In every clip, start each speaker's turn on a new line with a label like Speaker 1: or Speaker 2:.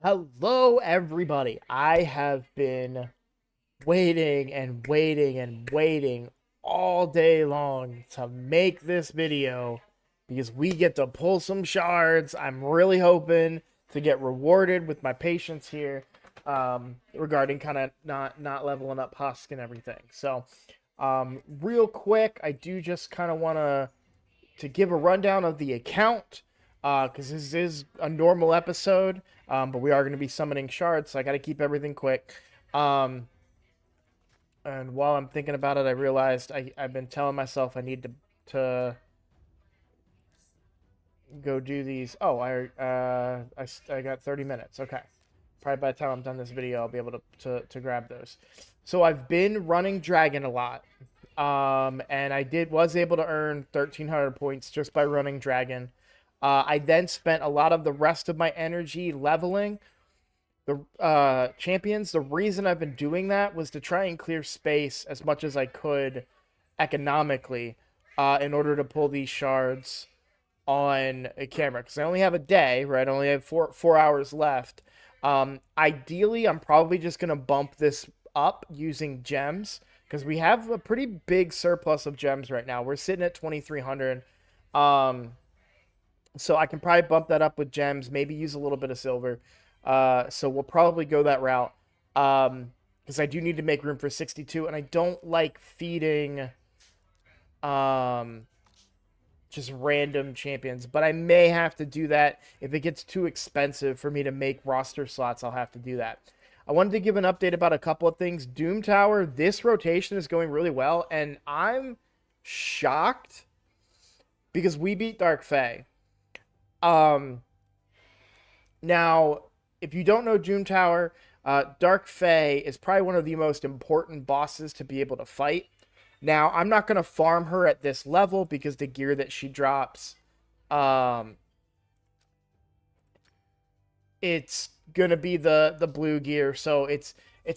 Speaker 1: Hello, everybody. I have been waiting and waiting and waiting all day long to make this video because we get to pull some shards. I'm really hoping to get rewarded with my patience here regarding kind of not leveling up Husk and everything. So, real quick, I do just kind of want to give a rundown of the account because this is a normal episode, but we are going to be summoning shards, so I got to keep everything quick. Um, and while I'm thinking about it, I realized I've been telling myself I need to go do these. Oh, I got 30 minutes. Okay, probably by the time I'm done this video, I'll be able to grab those. So I've been running dragon a lot. And was able to earn 1,300 points just by running dragon. I then spent a lot of the rest of my energy leveling the champions. The reason I've been doing that was to try and clear space as much as I could economically in order to pull these shards on a camera because I only have a day, right? I only have four hours left. Ideally, I'm probably just gonna bump this up using gems because we have a pretty big surplus of gems right now. We're sitting at 2,300. Um, so I can probably bump that up with gems, maybe use a little bit of silver. So we'll probably go that route. Because I do need to make room for 62, and I don't like feeding um just random champions, but I may have to do that if it gets too expensive for me to make roster slots. I'll have to do that. I wanted to give an update about a couple of things. Doom Tower, this rotation is going really well, and I'm shocked because we beat Dark Fae. Um, Now, if you don't know Doom Tower, Dark Fae is probably one of the most important bosses to be able to fight. Now, I'm not going to farm her at this level because the gear that she drops, um, it's going to be the blue gear, so it's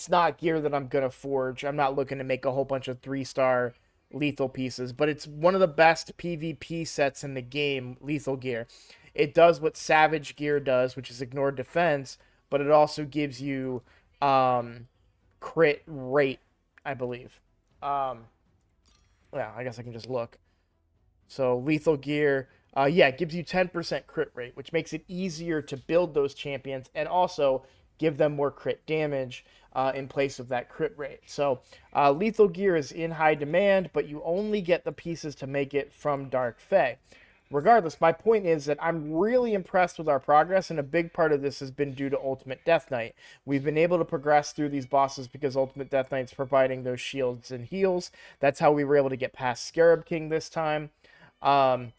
Speaker 1: not gear that I'm going to forge. I'm not looking to make a whole bunch of 3-star lethal pieces, but it's one of the best PvP sets in the game, lethal gear. It does what Savage Gear does, which is ignore defense, but it also gives you crit rate, I believe. Um, yeah, I guess I can just look. So lethal gear, yeah, it gives you 10% crit rate, which makes it easier to build those champions and also give them more crit damage in place of that crit rate. So lethal gear is in high demand, but you only get the pieces to make it from Dark Fae. Regardless, my point is that I'm really impressed with our progress, and a big part of this has been due to Ultimate Death Knight. We've been able to progress through these bosses because Ultimate Death Knight's providing those shields and heals. That's how we were able to get past Scarab King this time. Um,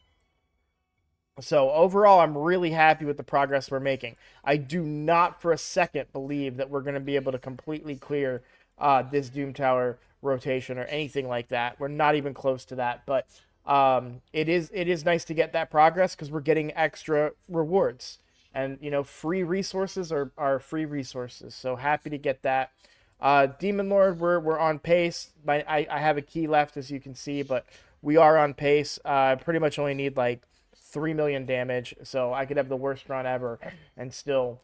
Speaker 1: so overall, I'm really happy with the progress we're making. I do not for a second believe that we're going to be able to completely clear this Doom Tower rotation or anything like that. We're not even close to that, but it is nice to get that progress because we're getting extra rewards, and free resources are free resources. So happy to get that. Demon Lord, we're on pace. I have a key left, as you can see, but we are on pace. I pretty much only need like 3 million damage, so I could have the worst run ever, and still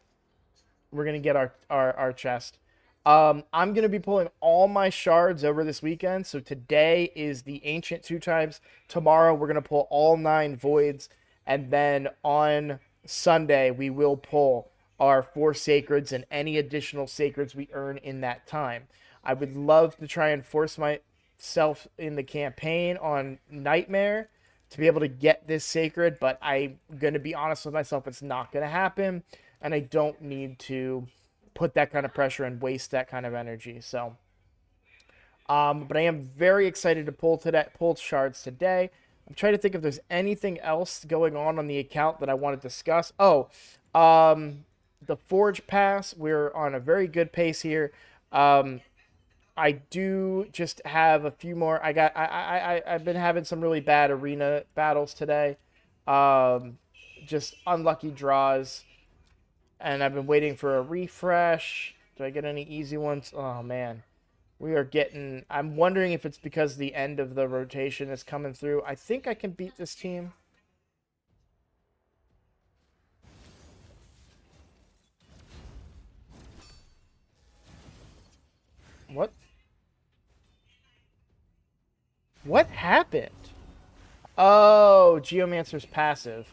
Speaker 1: we're gonna get our chest. I'm gonna be pulling all my shards over this weekend. So today is the ancient 2 times. Tomorrow we're gonna pull all 9 voids, and then on Sunday we will pull our 4 sacreds and any additional sacreds we earn in that time. I would love to try and force myself in the campaign on Nightmare to be able to get this sacred, but I'm gonna be honest with myself, it's not gonna happen, and I don't need to put that kind of pressure and waste that kind of energy. So, but I am very excited to pull shards today. I'm trying to think if there's anything else going on the account that I want to discuss. Oh, the Forge Pass. We're on a very good pace here. Um, I do just have a few more. I've been having some really bad arena battles today. Um, just unlucky draws, and I've been waiting for a refresh. Do I get any easy ones? Oh man, we are getting. I'm wondering if it's because the end of the rotation is coming through. I think I can beat this team. What? What happened? Oh, Geomancer's passive.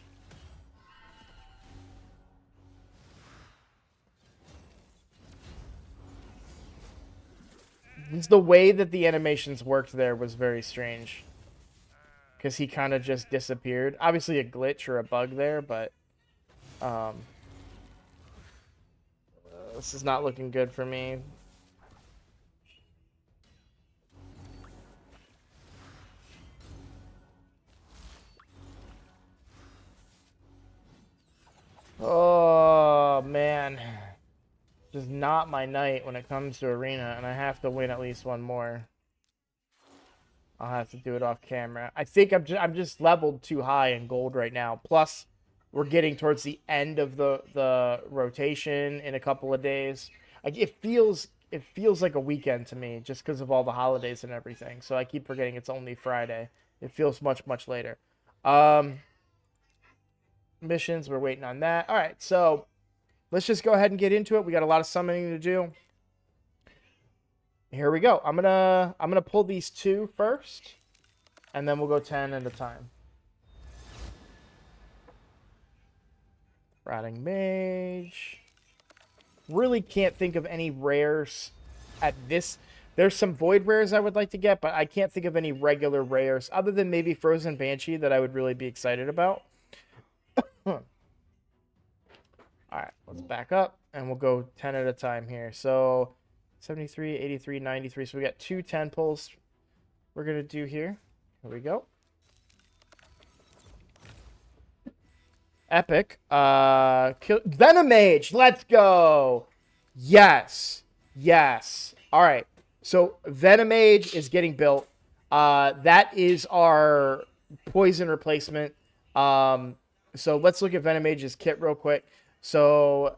Speaker 1: The way that the animations worked there was very strange. Because he kind of just disappeared. Obviously a glitch or a bug there, but... this is not looking good for me. Oh, man. Just not my night when it comes to Arena, and I have to win at least one more. I'll have to do it off camera. I think I'm just leveled too high in gold right now. Plus, we're getting towards the end of the rotation in a couple of days. Like it feels like a weekend to me just because of all the holidays and everything. So I keep forgetting it's only Friday. It feels much later. Missions, we're waiting on that. All right, so let's just go ahead and get into it. We got a lot of summoning to do. Here we go. I'm gonna pull these 2 first, and then we'll go 10 at a time. Rotting Mage. Really can't think of any rares at this. There's some void rares I would like to get, but I can't think of any regular rares other than maybe Frozen Banshee that I would really be excited about. All right, let's back up and we'll go 10 at a time here. So 73, 83, 93. So we got 2 10 pulls we're going to do here. Here we go. Epic. Venomage. Let's go. Yes. Yes. All right. So Venomage is getting built. That is our poison replacement. So let's look at Venomage's kit real quick. So,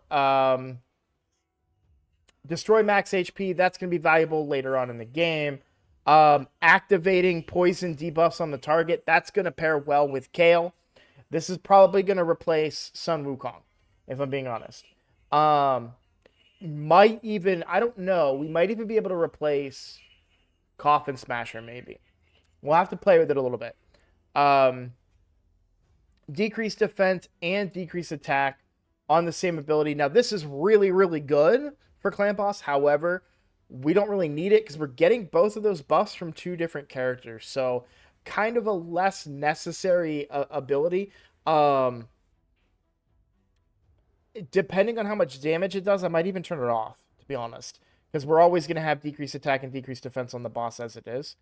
Speaker 1: destroy max HP. That's going to be valuable later on in the game. Activating poison debuffs on the target. That's going to pair well with Kale. This is probably going to replace Sun Wukong, if I'm being honest. Might even, I don't know. We might even be able to replace Coffin Smasher, maybe. We'll have to play with it a little bit. Decrease defense and decrease attack on the same ability. Now, this is really good for Clan Boss. However, we don't really need it because we're getting both of those buffs from 2 different characters. So, kind of a less necessary ability. Depending on how much damage it does, I might even turn it off, to be honest. Because we're always going to have decreased attack and decreased defense on the boss as it is.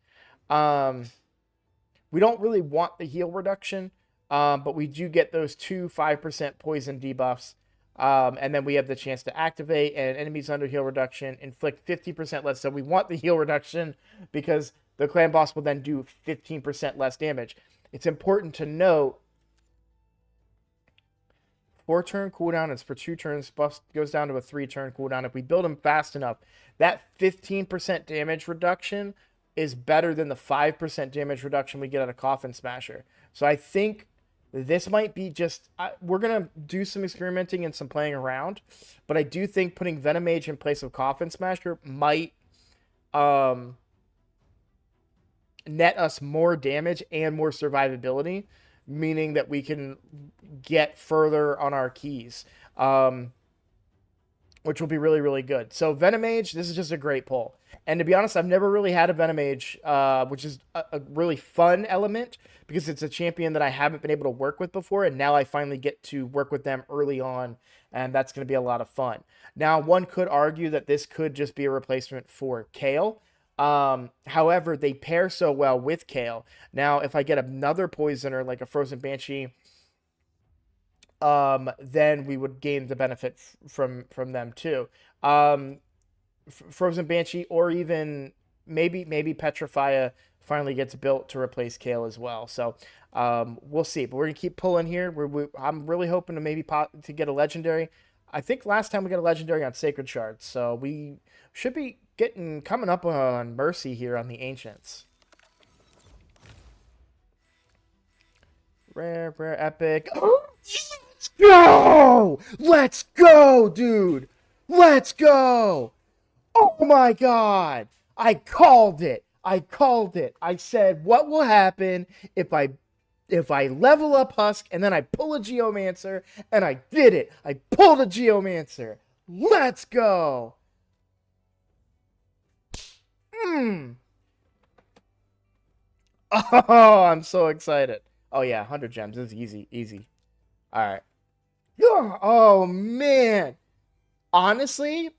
Speaker 1: We don't really want the heal reduction. But we do get those 2 5% poison debuffs. And then we have the chance to activate and enemies under heal reduction, inflict 50% less. So we want the heal reduction because the clan boss will then do 15% less damage. It's important to note 4-turn cooldown is for 2 turns. Buff goes down to a 3-turn cooldown. If we build them fast enough, that 15% damage reduction is better than the 5% damage reduction we get out of Coffin Smasher. So I think this might be just... we're going to do some experimenting and some playing around. But I do think putting Venomage in place of Coffin Smasher might net us more damage and more survivability. Meaning that we can get further on our keys. Which will be really good. So Venomage, this is just a great pull. And to be honest, I've never really had a Venomage, which is a really fun element because it's a champion that I haven't been able to work with before, and now I finally get to work with them early on, and that's going to be a lot of fun. Now, one could argue that this could just be a replacement for Kale. However, they pair so well with Kale. Now, if I get another poisoner like a Frozen Banshee, then we would gain the benefit from them too. Frozen Banshee, or even maybe Petrifia finally gets built to replace Kale as well. So we'll see. But we're gonna keep pulling here. I'm really hoping to maybe to get a legendary. I think last time we got a legendary on Sacred Shards, so we should be coming up on Mercy here on the Ancients. Rare, epic. Let's go! Let's go, dude! Let's go! Oh my god! I called it. I called it. I said, what will happen if I level up Husk and then I pull a Geomancer, and I did it. I pulled a Geomancer. Let's go. Mm. Oh, I'm so excited. Oh yeah, 100 gems. This is easy, easy. All right. Oh man. Honestly,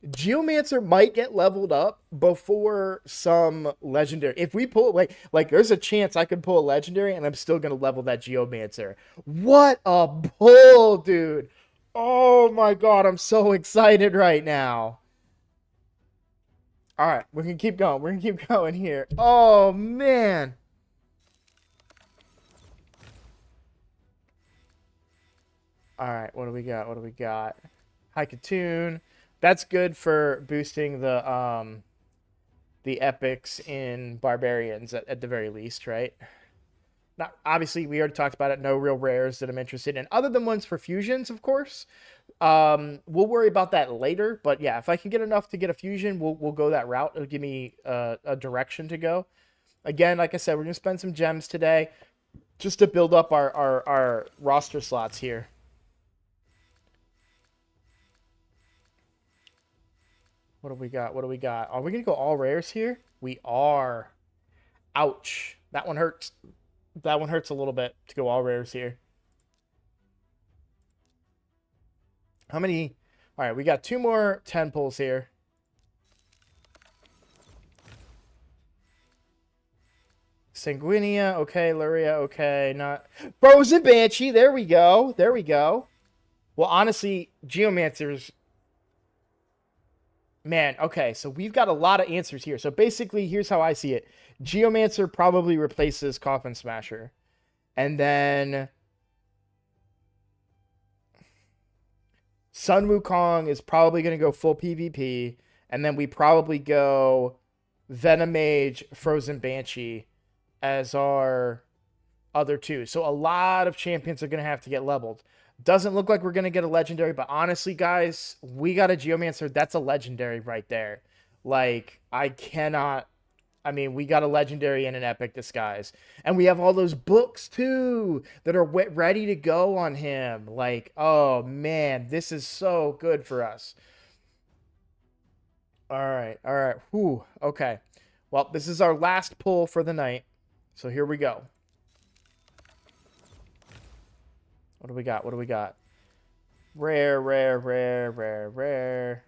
Speaker 1: Geomancer might get leveled up before some legendary. If we pull like there's a chance I could pull a legendary and I'm still gonna level that Geomancer. What a pull, dude. Oh my god, I'm so excited right now. All right, we're gonna keep going. We're gonna keep going here. Oh man. All right, what do we got? What do we got? Haikatoon. That's good for boosting the epics in barbarians at the very least, right? Not obviously we already talked about it. No real rares that I'm interested in, other than ones for fusions, of course. We'll worry about that later. But yeah, if I can get enough to get a fusion, we'll go that route. It'll give me a direction to go. Again, like I said, we're gonna spend some gems today just to build up our roster slots here. What do we got? What do we got? Are we gonna go all rares here? We are. Ouch. That one hurts. That one hurts a little bit to go all rares here. How many? All right, we got 2 more 10 pulls here. Sanguinia, okay. Luria, okay. Not Frozen Banshee. There we go. There we go. Well, honestly, Geomancers. Man, okay. So we've got a lot of answers here. So basically, here's how I see it. Geomancer probably replaces Coffin Smasher. And then Sun Wukong is probably going to go full PvP. And then we probably go Venom Mage, Frozen Banshee as our other two. So a lot of champions are going to have to get leveled. Doesn't look like we're going to get a legendary, but honestly, guys, we got a Geomancer. That's a legendary right there. Like, I cannot. I mean, we got a legendary and an epic disguise. And we have all those books, too, that are ready to go on him. Like, oh, man, this is so good for us. All right, all right. Whew, okay. Well, this is our last pull for the night. So here we go. What do we got? What do we got? Rare, rare, rare, rare, rare.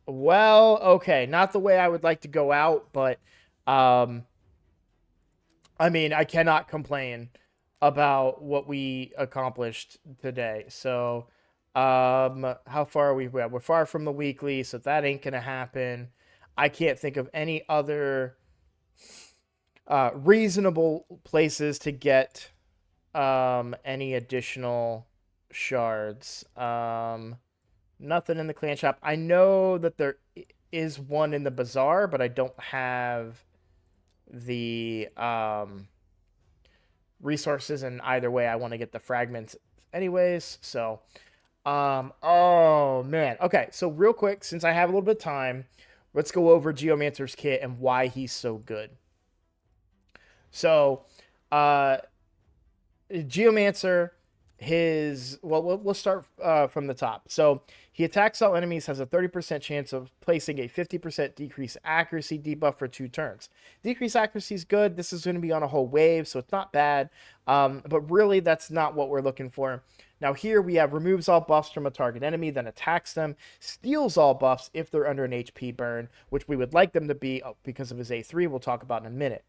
Speaker 1: Well, okay, not the way I would like to go out, but I mean, I cannot complain about what we accomplished today. So, how far are we? We're far from the weekly, so that ain't gonna happen. I can't think of any other reasonable places to get any additional shards. Nothing in the clan shop. I know that there is one in the bazaar, but I don't have the resources, and either way I want to get the fragments anyways. So oh man. Okay, so real quick, since I have a little bit of time, let's go over Geomancer's kit and why he's so good. So Geomancer, we'll start from the top. So he attacks all enemies, has a 30% chance of placing a 50% decrease accuracy debuff for 2 turns. Decrease accuracy is good. This is going to be on a whole wave, so it's not bad. But really, that's not what we're looking for. Now here we have removes all buffs from a target enemy, then attacks them, steals all buffs if they're under an HP burn, which we would like them to be because of his A3. We'll talk about in a minute.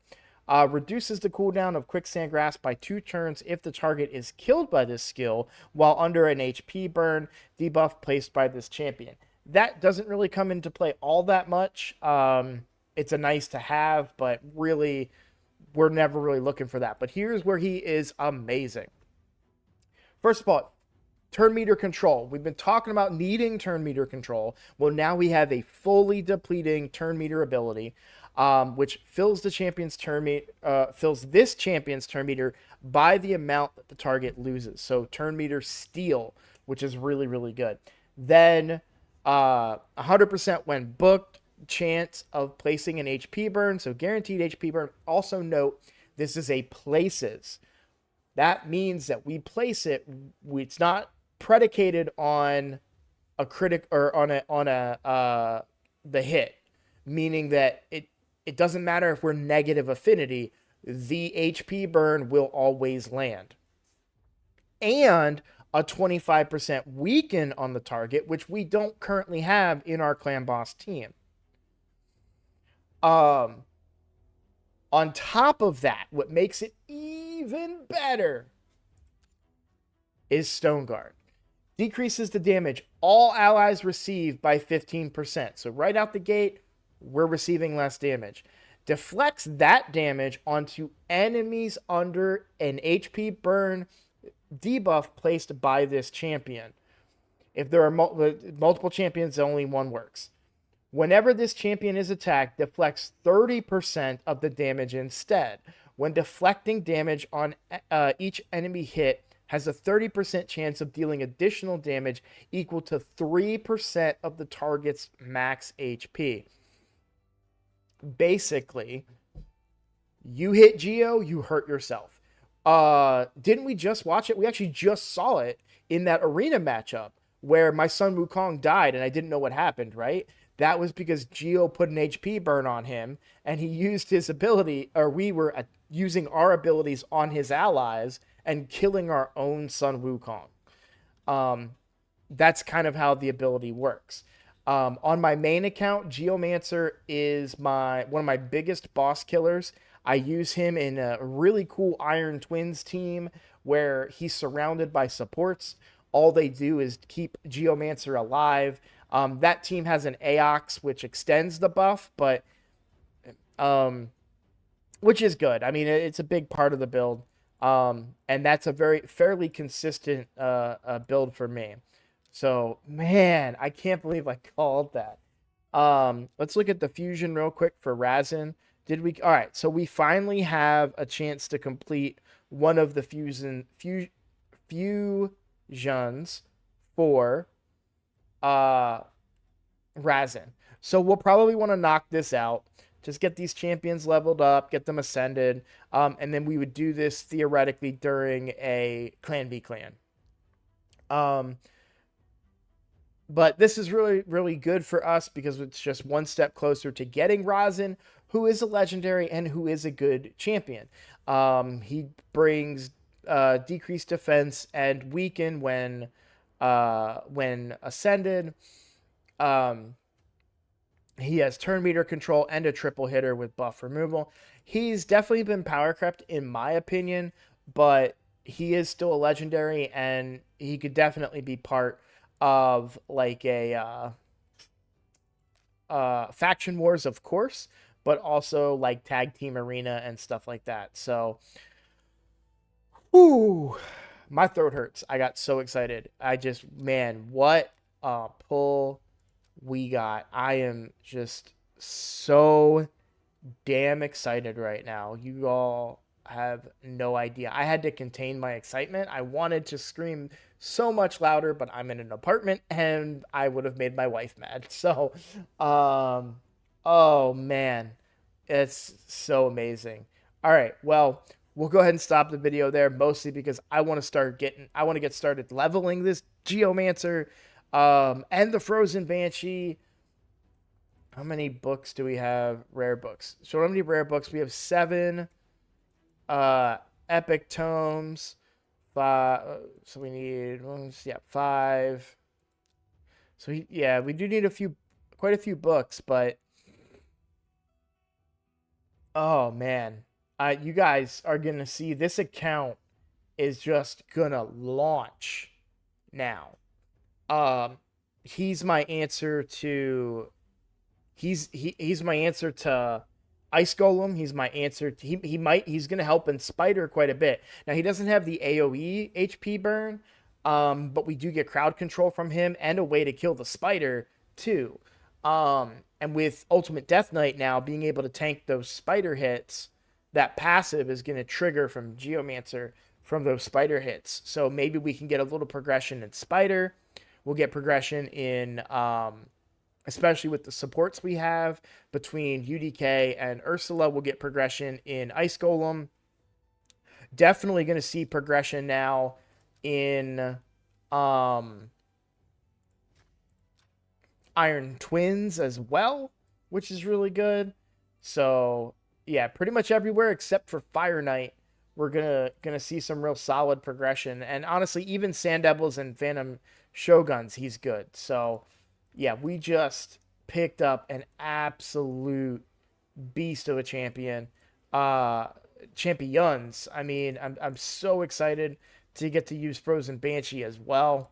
Speaker 1: Reduces the cooldown of Quicksand Grasp by 2 turns if the target is killed by this skill while under an HP burn debuff placed by this champion. That doesn't really come into play all that much. It's a nice to have, but really, we're never really looking for that. But here's where he is amazing. First of all, turn meter control. We've been talking about needing turn meter control. Well, now we have a fully depleting turn meter ability. Which fills the champion's fills this champion's turn meter by the amount that the target loses. So turn meter steal, which is really, really good. Then 100% when booked, chance of placing an HP burn, so guaranteed HP burn. Also note, this is a places. That means that we place it. It's not predicated on a critic or on a the hit, meaning that it doesn't matter if we're negative affinity. The HP burn will always land, and a 25% weaken on the target, which we don't currently have in our clan boss team. Um, on top of that, what makes it even better is Stone Guard. Decreases the damage all allies receive by 15%. So right out the gate, we're receiving less damage. Deflects that damage onto enemies under an HP burn debuff placed by this champion. If there are multiple champions, only one works. Whenever this champion is attacked, deflects 30% of the damage instead. When deflecting damage on each enemy hit, has a 30% chance of dealing additional damage equal to 3% of the target's max HP. Basically, you hit Geo, you hurt yourself. Didn't we just watch it? We actually just saw it in that arena matchup where my son Wukong died and I didn't know what happened, right? That was because Geo put an HP burn on him and he used his ability, or we were using our abilities on his allies and killing our own son Wukong. That's kind of how the ability works. On my main account, Geomancer is one of my biggest boss killers. I use him in a really cool Iron Twins team where he's surrounded by supports. All they do is keep Geomancer alive. That team has an Aox, which extends the buff, but which is good. I mean, it's a big part of the build, and that's a fairly consistent build for me. So, man, I can't believe I called that. Let's look at the fusion real quick for Razin. All right, so we finally have a chance to complete one of the fusions for Razin. So we'll probably want to knock this out. Just get these champions leveled up, get them ascended, and then we would do this theoretically during a clan v clan. But this is really, really good for us because it's just one step closer to getting Razin, who is a legendary and who is a good champion. He brings decreased defense and weaken when ascended. He has turn meter control and a triple hitter with buff removal. He's definitely been power crept in my opinion, but he is still a legendary and he could definitely be part of like a faction wars, of course, but also like tag team arena and stuff like that. So, whoo, my throat hurts. I got so excited. Man, what a pull we got. I am just so damn excited right now. You all have no idea. I had to contain my excitement. I wanted to scream so much louder, but I'm in an apartment and I would have made my wife mad. So, oh man, it's so amazing. All right, well, we'll go ahead and stop the video there, mostly because I want to get started leveling this Geomancer, and the Frozen Banshee. How many books do we have? Rare books. So how many rare books? We have 7 epic tomes. 5. So we need 5. So we do need quite a few books, but oh man, you guys are gonna see this account is just gonna launch now. He's my answer to he's my answer to Ice Golem. He's my answer to, he's gonna help in Spider quite a bit. Now he doesn't have the AoE HP burn, but we do get crowd control from him and a way to kill the Spider too. And with Ultimate Death Knight now being able to tank those Spider hits, that passive is gonna trigger from Geomancer from those Spider hits. So maybe we can get a little progression in Spider. We'll get progression in, especially with the supports we have between UDK and Ursula. We'll get progression in Ice Golem. Definitely going to see progression now in Iron Twins as well, which is really good. So yeah, pretty much everywhere except for Fire Knight, we're gonna see some real solid progression. And honestly, even Sand Devils and Phantom Shoguns, he's good. So yeah, we just picked up an absolute beast of a champion. Champions. I mean, I'm so excited to get to use Frozen Banshee as well.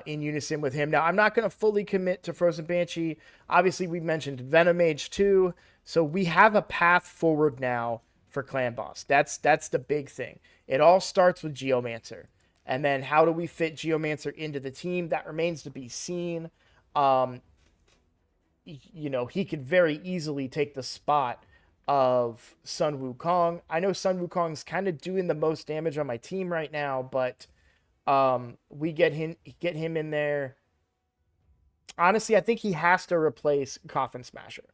Speaker 1: In unison with him. Now, I'm not going to fully commit to Frozen Banshee. Obviously, we mentioned Venomage too, so we have a path forward now for Clan Boss. That's the big thing. It all starts with Geomancer, and then how do we fit Geomancer into the team? That remains to be seen. You know, he could very easily take the spot of Sun Wukong. I know Sun Wukong's kind of doing the most damage on my team right now, but we get him in there. Honestly, I think he has to replace Coffin Smasher.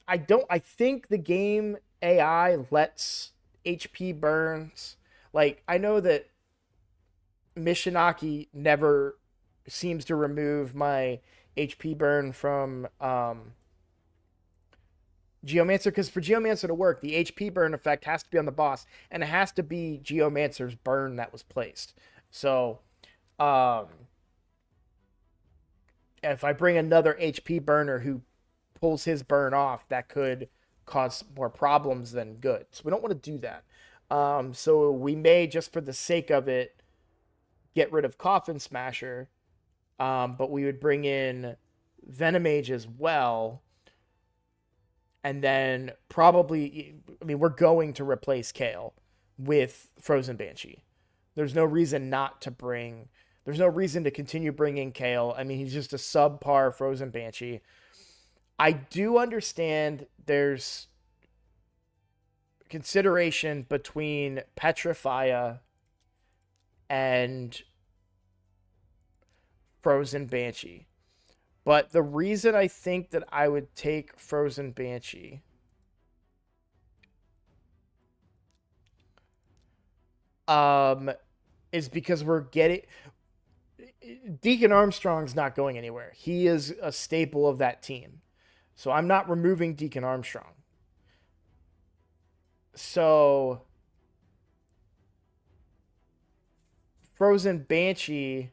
Speaker 1: I think the game AI lets HP burns. Like, I know that Mishinaki never seems to remove my HP burn from Geomancer, because for Geomancer to work, the HP burn effect has to be on the boss, and it has to be Geomancer's burn that was placed. So, if I bring another HP burner who pulls his burn off, that could cause more problems than good. So we don't want to do that. So we may, just for the sake of it, get rid of Coffin Smasher, but we would bring in Venomage as well. And then probably, I mean, we're going to replace Kale with Frozen Banshee. There's no reason not to bring, there's no reason to continue bringing Kale. I mean, he's just a subpar Frozen Banshee. I do understand there's consideration between Petrifia and Frozen Banshee. But the reason I think that I would take Frozen Banshee is because we're getting Deacon Armstrong's not going anywhere. He is a staple of that team. So I'm not removing Deacon Armstrong. So Frozen Banshee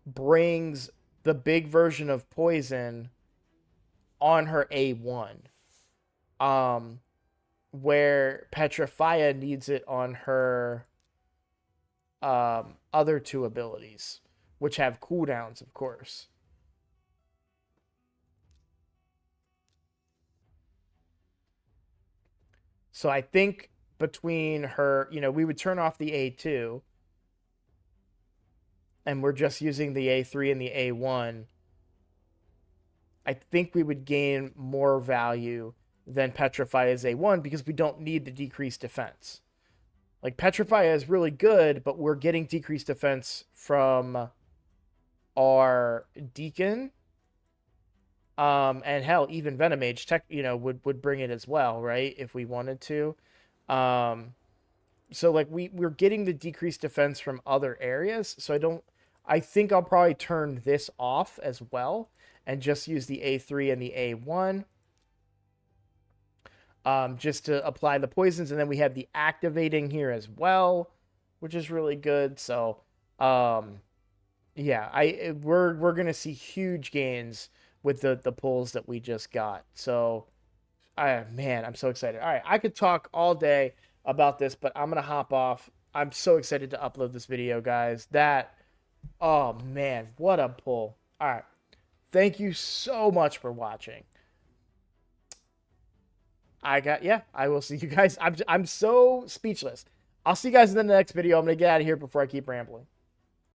Speaker 1: brings the big version of poison on her A1, where Petrifia needs it on her other two abilities, which have cooldowns, of course. So I think between her, you know, we would turn off the A2, and we're just using the A3 and the A1, I think we would gain more value than Petrifia's A1 because we don't need the decreased defense. Like, Petrifia is really good, but we're getting decreased defense from our Deacon. And hell, even Venomage would bring it as well, right? If we wanted to. So like we're getting the decreased defense from other areas. So I think I'll probably turn this off as well and just use the A3 and the A1. Just to apply the poisons, and then we have the activating here as well, which is really good. So, yeah, we're gonna see huge gains with the pulls that we just got. So, man, I'm so excited. All right, I could talk all day about this, but I'm gonna hop off. I'm so excited to upload this video, guys. Oh man, what a pull! All right, thank you so much for watching. I will see you guys. I'm so speechless. I'll see you guys in the next video. I'm gonna get out of here before I keep rambling.